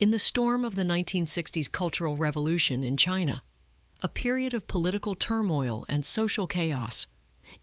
In the storm of the 1960s Cultural Revolution in China, a period of political turmoil and social chaos,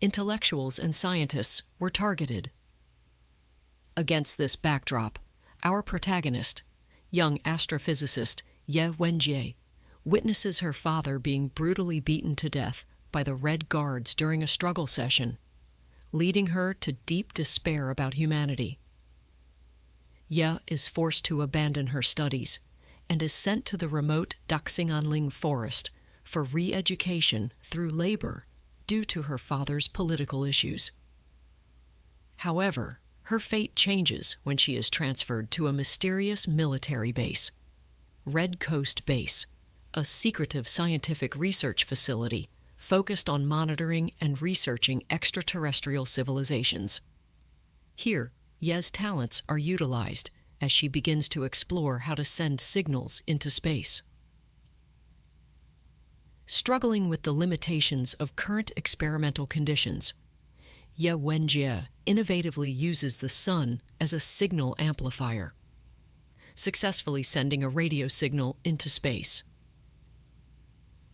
intellectuals and scientists were targeted. Against this backdrop, our protagonist, young astrophysicist Ye Wenjie, witnesses her father being brutally beaten to death by the Red Guards during a struggle session, leading her to deep despair about humanity. Ye is forced to abandon her studies and is sent to the remote Daxinganling forest for re-education through labor due to her father's political issues. However, her fate changes when she is transferred to a mysterious military base, Red Coast Base, a secretive scientific research facility focused on monitoring and researching extraterrestrial civilizations. Here, Ye's talents are utilized as she begins to explore how to send signals into space. Struggling with the limitations of current experimental conditions, Ye Wenjie innovatively uses the sun as a signal amplifier, successfully sending a radio signal into space.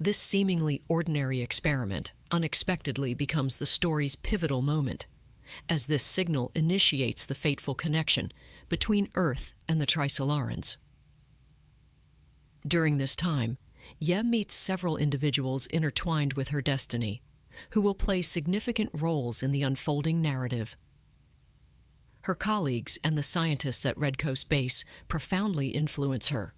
This seemingly ordinary experiment unexpectedly becomes the story's pivotal moment, as this signal initiates the fateful connection between Earth and the Trisolarans. During this time, Ye meets several individuals intertwined with her destiny, who will play significant roles in the unfolding narrative. Her colleagues and the scientists at Red Coast Base profoundly influence her,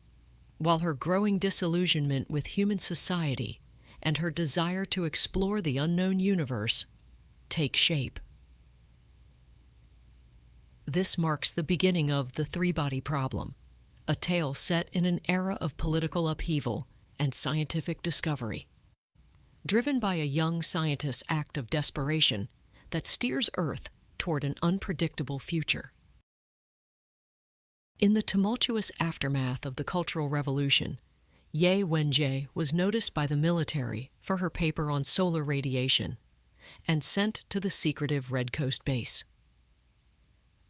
while her growing disillusionment with human society and her desire to explore the unknown universe take shape. This marks the beginning of The Three-Body Problem, a tale set in an era of political upheaval and scientific discovery. Driven by a young scientist's act of desperation that steers Earth toward an unpredictable future. In the tumultuous aftermath of the Cultural Revolution, Ye Wenjie was noticed by the military for her paper on solar radiation and sent to the secretive Red Coast Base.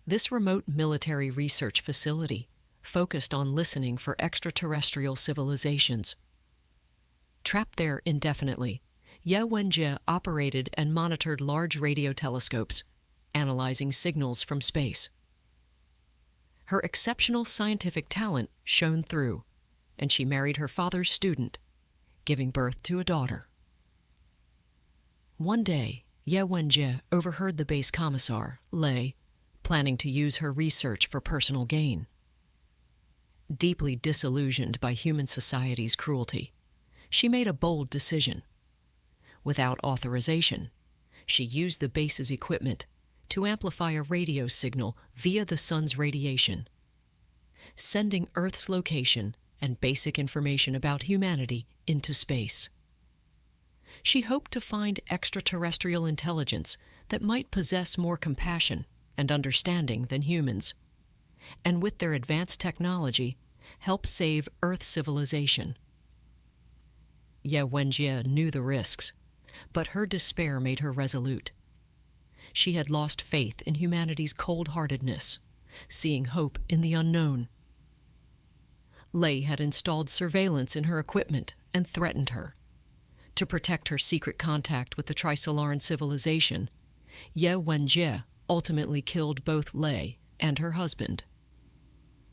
This remote military research facility focused on listening for extraterrestrial civilizations. Trapped there indefinitely, Ye Wenjie operated and monitored large radio telescopes, analyzing signals from space. Her exceptional scientific talent shone through, and she married her father's student, giving birth to a daughter. One day, Ye Wenjie overheard the base commissar, Lei, planning to use her research for personal gain. Deeply disillusioned by human society's cruelty, she made a bold decision. Without authorization, she used the base's equipment to amplify a radio signal via the sun's radiation, sending Earth's location and basic information about humanity into space. She hoped to find extraterrestrial intelligence that might possess more compassion and understanding than humans, and with their advanced technology, help save Earth civilization. Ye Wenjie knew the risks, but her despair made her resolute. She had lost faith in humanity's cold-heartedness, seeing hope in the unknown. Lei had installed surveillance in her equipment and threatened her. To protect her secret contact with the Trisolaran Civilization, Ye Wenjie ultimately killed both Lei and her husband.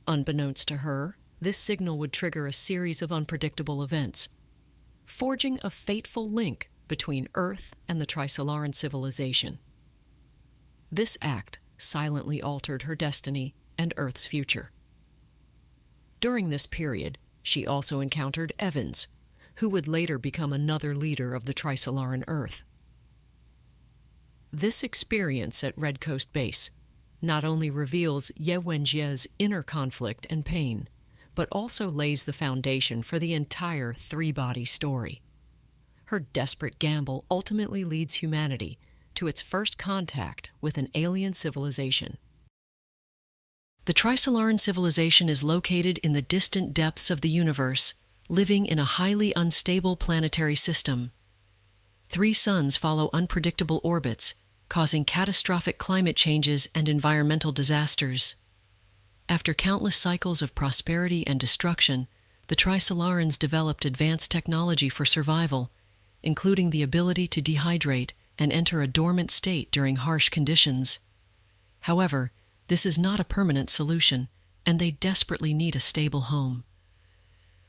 Unbeknownst to her, this signal would trigger a series of unpredictable events, forging a fateful link between Earth and the Trisolaran Civilization. This act silently altered her destiny and Earth's future. During this period, she also encountered Evans, who would later become another leader of the Trisolaran Earth. This experience at Red Coast Base not only reveals Ye Wenjie's inner conflict and pain, but also lays the foundation for the entire Three-Body story. Her desperate gamble ultimately leads humanity to its first contact with an alien civilization. The Trisolaran civilization is located in the distant depths of the universe, living in a highly unstable planetary system. 3 suns follow unpredictable orbits, causing catastrophic climate changes and environmental disasters. After countless cycles of prosperity and destruction, the Trisolarans developed advanced technology for survival, including the ability to dehydrate and enter a dormant state during harsh conditions. However, this is not a permanent solution, and they desperately need a stable home.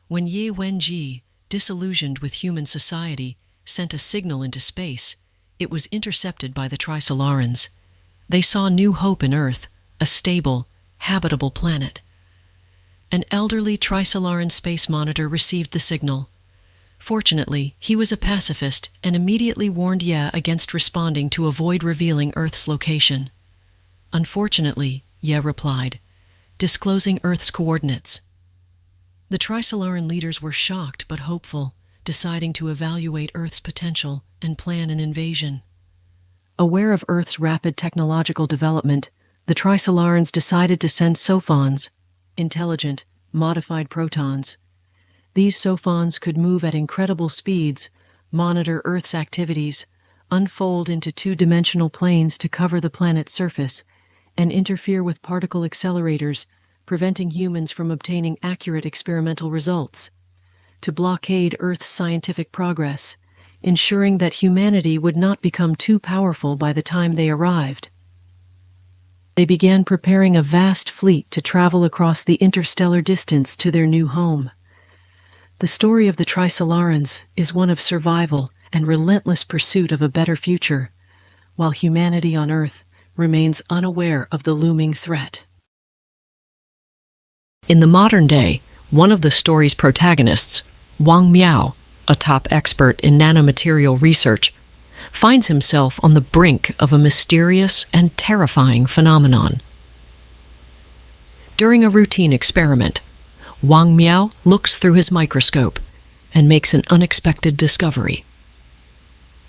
When Ye Wenjie, disillusioned with human society, sent a signal into space, it was intercepted by the Trisolarans. They saw new hope in Earth, a stable, habitable planet. An elderly Trisolaran space monitor received the signal. Fortunately, he was a pacifist and immediately warned Ye against responding to avoid revealing Earth's location. Unfortunately, Ye replied, disclosing Earth's coordinates. The Trisolaran leaders were shocked but hopeful, deciding to evaluate Earth's potential and plan an invasion. Aware of Earth's rapid technological development, the Trisolarans decided to send sophons, intelligent, modified protons. These sophons could move at incredible speeds, monitor Earth's activities, unfold into two-dimensional planes to cover the planet's surface, and interfere with particle accelerators, preventing humans from obtaining accurate experimental results. To blockade Earth's scientific progress, ensuring that humanity would not become too powerful by the time they arrived. They began preparing a vast fleet to travel across the interstellar distance to their new home. The story of the Trisolarans is one of survival and relentless pursuit of a better future, while humanity on Earth remains unaware of the looming threat. In the modern day, one of the story's protagonists, Wang Miao, a top expert in nanomaterial research, finds himself on the brink of a mysterious and terrifying phenomenon. During a routine experiment, Wang Miao looks through his microscope and makes an unexpected discovery.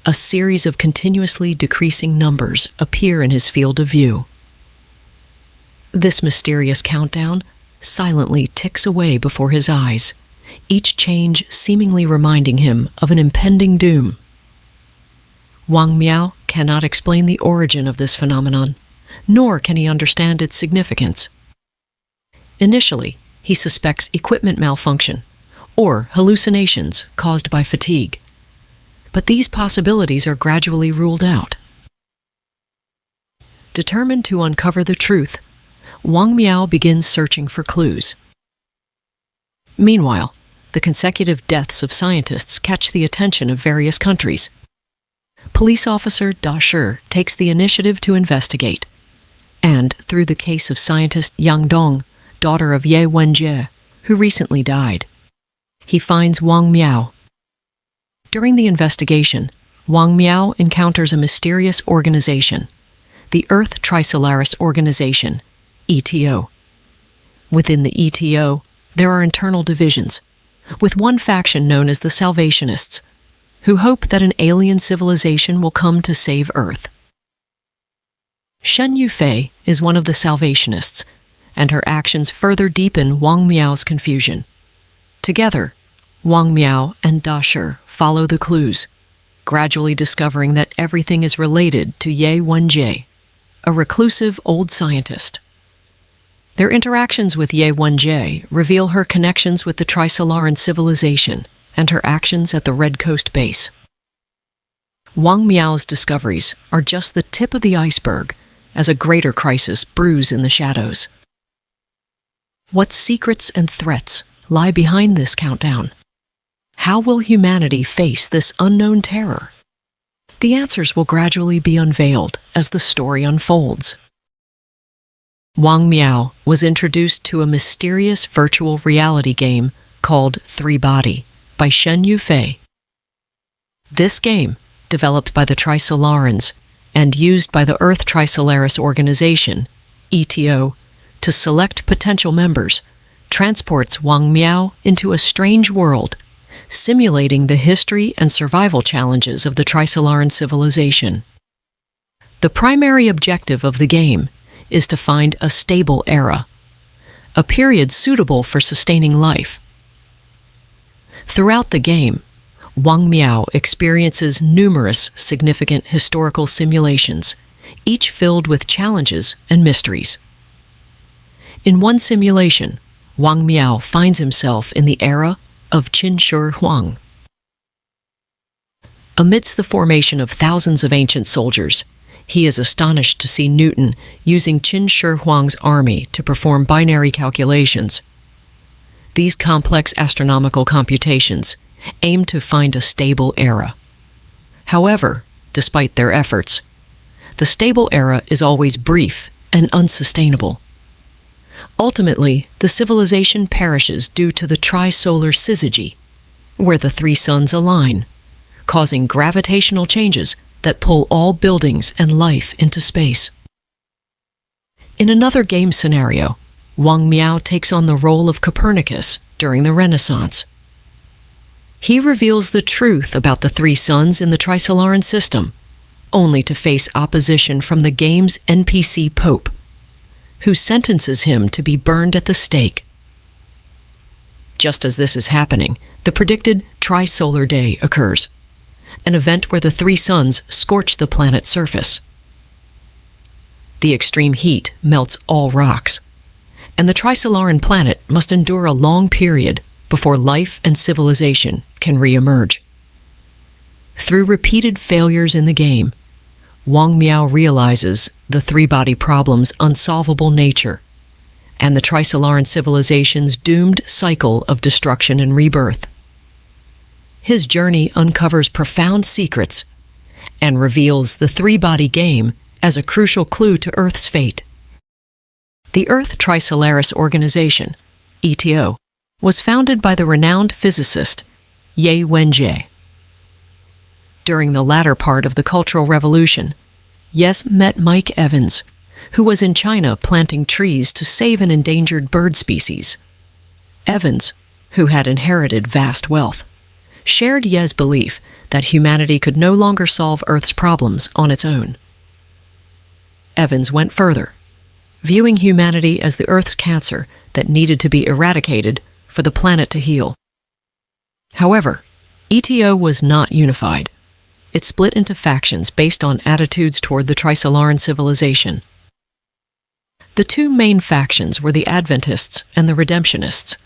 A series of continuously decreasing numbers appear in his field of view. This mysterious countdown silently ticks away before his eyes, each change seemingly reminding him of an impending doom. Wang Miao cannot explain the origin of this phenomenon, nor can he understand its significance. Initially, he suspects equipment malfunction or hallucinations caused by fatigue. But these possibilities are gradually ruled out. Determined to uncover the truth, Wang Miao begins searching for clues. Meanwhile, the consecutive deaths of scientists catch the attention of various countries. Police officer Da Shi takes the initiative to investigate, and through the case of scientist Yang Dong, daughter of Ye Wenjie, who recently died, he finds Wang Miao. During the investigation, Wang Miao encounters a mysterious organization, the Earth Trisolaris Organization, ETO. Within the ETO, there are internal divisions, with one faction known as the Salvationists, who hope that an alien civilization will come to save Earth. Shen Yufei is one of the Salvationists, and her actions further deepen Wang Miao's confusion. Together, Wang Miao and Da Shi follow the clues, gradually discovering that everything is related to Ye Wenjie, a reclusive old scientist. Their interactions with Ye Wenjie reveal her connections with the Trisolaran Civilization and her actions at the Red Coast base. Wang Miao's discoveries are just the tip of the iceberg as a greater crisis brews in the shadows. What secrets and threats lie behind this countdown? How will humanity face this unknown terror? The answers will gradually be unveiled as the story unfolds. Wang Miao was introduced to a mysterious virtual reality game called Three-Body by Shen Yufei. This game, developed by the Trisolarans and used by the Earth Trisolaris Organization, ETO, to select potential members, transports Wang Miao into a strange world, simulating the history and survival challenges of the Trisolaran civilization. The primary objective of the game is to find a stable era, a period suitable for sustaining life. Throughout the game, Wang Miao experiences numerous significant historical simulations, each filled with challenges and mysteries. In one simulation, Wang Miao finds himself in the era of Qin Shi Huang. Amidst the formation of thousands of ancient soldiers, he is astonished to see Newton using Qin Shi Huang's army to perform binary calculations. These complex astronomical computations aim to find a stable era. However, despite their efforts, the stable era is always brief and unsustainable. Ultimately, the civilization perishes due to the trisolar syzygy, where the three suns align, causing gravitational changes that pull all buildings and life into space. In another game scenario, Wang Miao takes on the role of Copernicus during the Renaissance. He reveals the truth about the three suns in the Trisolaran system, only to face opposition from the game's NPC Pope, who sentences him to be burned at the stake. Just as this is happening, the predicted Trisolar Day occurs, an event where the three suns scorch the planet's surface. The extreme heat melts all rocks, and the Trisolaran planet must endure a long period before life and civilization can re-emerge. Through repeated failures in the game, Wang Miao realizes the three-body problem's unsolvable nature and the Trisolaran civilization's doomed cycle of destruction and rebirth. His journey uncovers profound secrets and reveals the three-body game as a crucial clue to Earth's fate. The Earth Trisolaris Organization, ETO, was founded by the renowned physicist Ye Wenjie. During the latter part of the Cultural Revolution, Yes met Mike Evans, who was in China planting trees to save an endangered bird species. Evans, who had inherited vast wealth, shared Ye's belief that humanity could no longer solve Earth's problems on its own. Evans went further, viewing humanity as the Earth's cancer that needed to be eradicated for the planet to heal. However, ETO was not unified. It split into factions based on attitudes toward the Trisolaran civilization. The two main factions were the Adventists and the Redemptionists.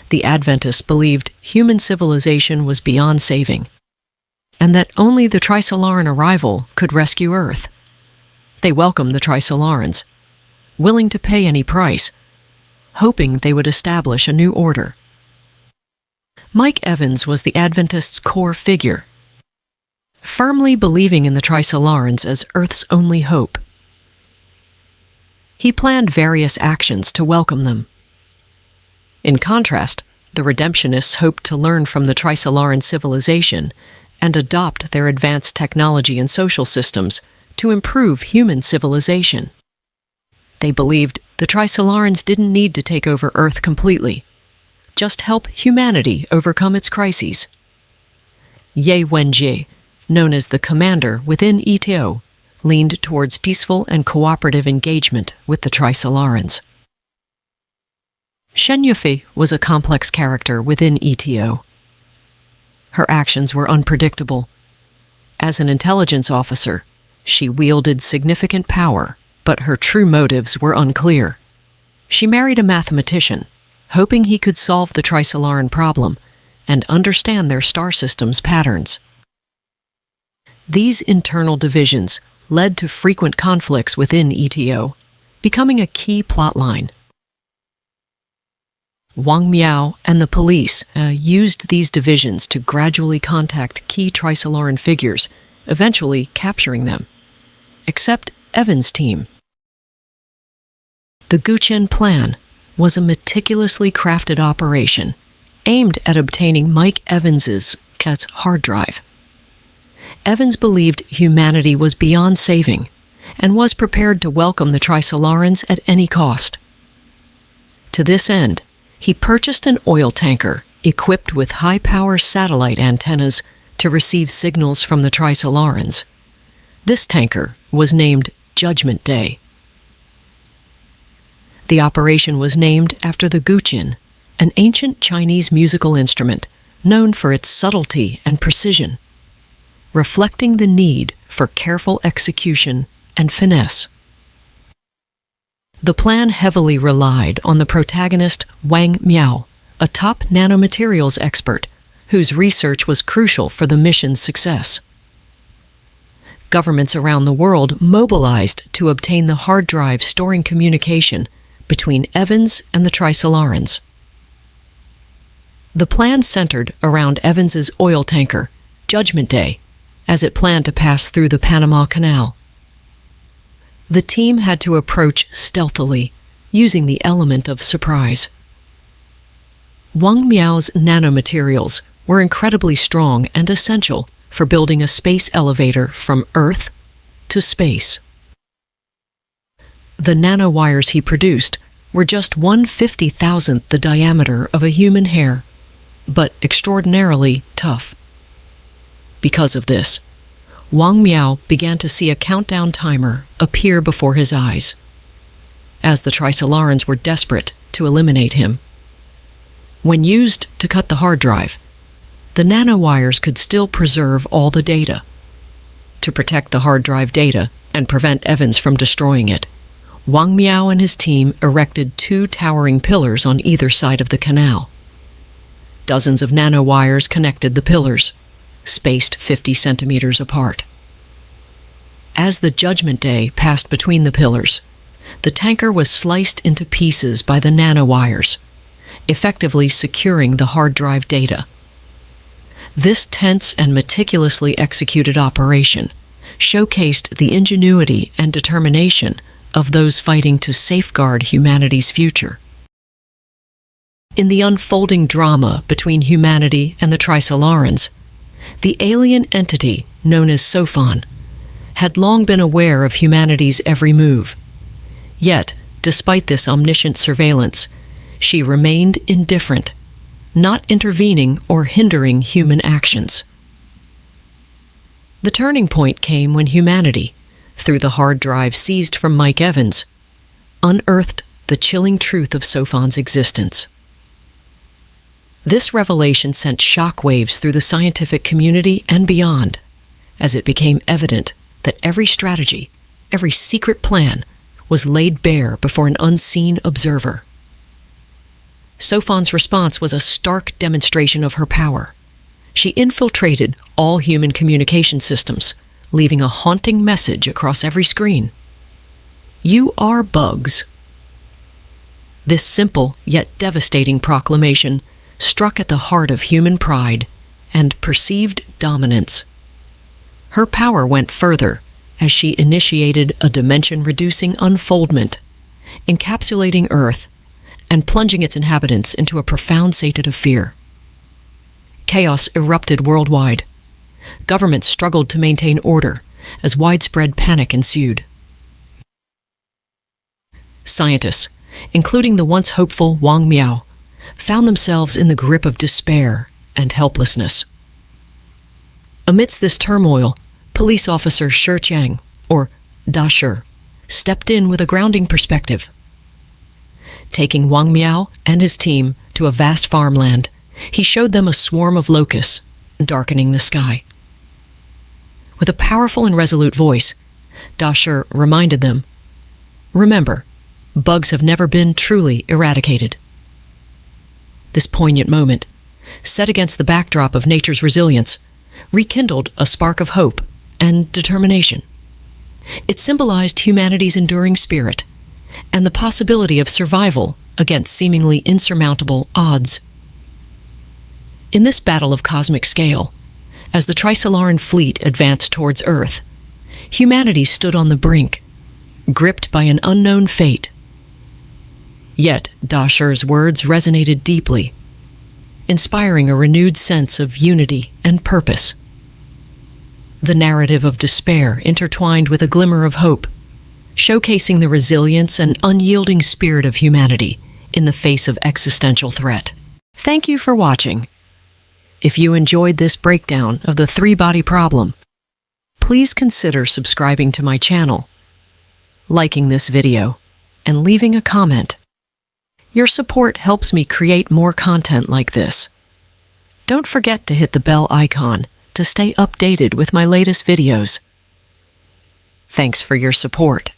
The Adventists believed human civilization was beyond saving, and that only the Trisolaran arrival could rescue Earth. They welcomed the Trisolarans, willing to pay any price, hoping they would establish a new order. Mike Evans was the Adventists' core figure, firmly believing in the Trisolarans as Earth's only hope. He planned various actions to welcome them. In contrast, the Redemptionists hoped to learn from the Trisolaran civilization and adopt their advanced technology and social systems to improve human civilization. They believed the Trisolarans didn't need to take over Earth completely, just help humanity overcome its crises. Ye Wenjie, known as the commander within ETO, leaned towards peaceful and cooperative engagement with the Trisolarans. Shen Yufei was a complex character within ETO. Her actions were unpredictable. As an intelligence officer, she wielded significant power, but her true motives were unclear. She married a mathematician, hoping he could solve the Trisolaran problem and understand their star system's patterns. These internal divisions led to frequent conflicts within ETO, becoming a key plotline. Wang Miao and the police used these divisions to gradually contact key Trisolaran figures, eventually capturing them, except Evans' team. The Guchen plan was a meticulously crafted operation aimed at obtaining Mike Evans's hard drive. Evans believed humanity was beyond saving and was prepared to welcome the Trisolarans at any cost. To this end, he purchased an oil tanker equipped with high-power satellite antennas to receive signals from the Trisolarans. This tanker was named Judgment Day. The operation was named after the Guchen, an ancient Chinese musical instrument known for its subtlety and precision, reflecting the need for careful execution and finesse. The plan heavily relied on the protagonist Wang Miao, a top nanomaterials expert whose research was crucial for the mission's success. Governments around the world mobilized to obtain the hard drive storing communication between Evans and the Trisolarans. The plan centered around Evans's oil tanker, Judgment Day, as it planned to pass through the Panama Canal. The team had to approach stealthily, using the element of surprise. Wang Miao's nanomaterials were incredibly strong and essential for building a space elevator from Earth to space. The nanowires he produced were just 1/50,000th the diameter of a human hair, but extraordinarily tough. Because of this, Wang Miao began to see a countdown timer appear before his eyes, as the Trisolarans were desperate to eliminate him. When used to cut the hard drive, the nanowires could still preserve all the data. To protect the hard drive data and prevent Evans from destroying it, Wang Miao and his team erected 2 towering pillars on either side of the canal. Dozens of nanowires connected the pillars, spaced 50 centimeters apart. As the Judgment Day passed between the pillars, the tanker was sliced into pieces by the nanowires, effectively securing the hard drive data. This tense and meticulously executed operation showcased the ingenuity and determination of those fighting to safeguard humanity's future. In the unfolding drama between humanity and the Trisolarans, the alien entity known as Sophon had long been aware of humanity's every move. Yet, despite this omniscient surveillance, she remained indifferent, not intervening or hindering human actions. The turning point came when humanity, through the hard drive seized from Mike Evans, unearthed the chilling truth of Sophon's existence. This revelation sent shockwaves through the scientific community and beyond, as it became evident that every strategy, every secret plan, was laid bare before an unseen observer. Sophon's response was a stark demonstration of her power. She infiltrated all human communication systems, leaving a haunting message across every screen. "You are bugs." This simple yet devastating proclamation struck at the heart of human pride and perceived dominance. Her power went further as she initiated a dimension-reducing unfoldment, encapsulating Earth and plunging its inhabitants into a profound state of fear. Chaos erupted worldwide. Governments struggled to maintain order as widespread panic ensued. Scientists, including the once hopeful Wang Miao, found themselves in the grip of despair and helplessness. Amidst this turmoil, police officer Shi Chang, or Da Shi, stepped in with a grounding perspective. Taking Wang Miao and his team to a vast farmland, he showed them a swarm of locusts darkening the sky. With a powerful and resolute voice, Da Shi reminded them, "Remember, bugs have never been truly eradicated." This poignant moment, set against the backdrop of nature's resilience, rekindled a spark of hope and determination. It symbolized humanity's enduring spirit and the possibility of survival against seemingly insurmountable odds. In this battle of cosmic scale, as the Trisolaran fleet advanced towards Earth, humanity stood on the brink, gripped by an unknown fate. Yet Da Shi's words resonated deeply, inspiring a renewed sense of unity and purpose. The narrative of despair intertwined with a glimmer of hope, showcasing the resilience and unyielding spirit of humanity in the face of existential threat. Thank you for watching. If you enjoyed this breakdown of the three-body problem, please consider subscribing to my channel, liking this video, and leaving a comment. Your support helps me create more content like this. Don't forget to hit the bell icon to stay updated with my latest videos. Thanks for your support.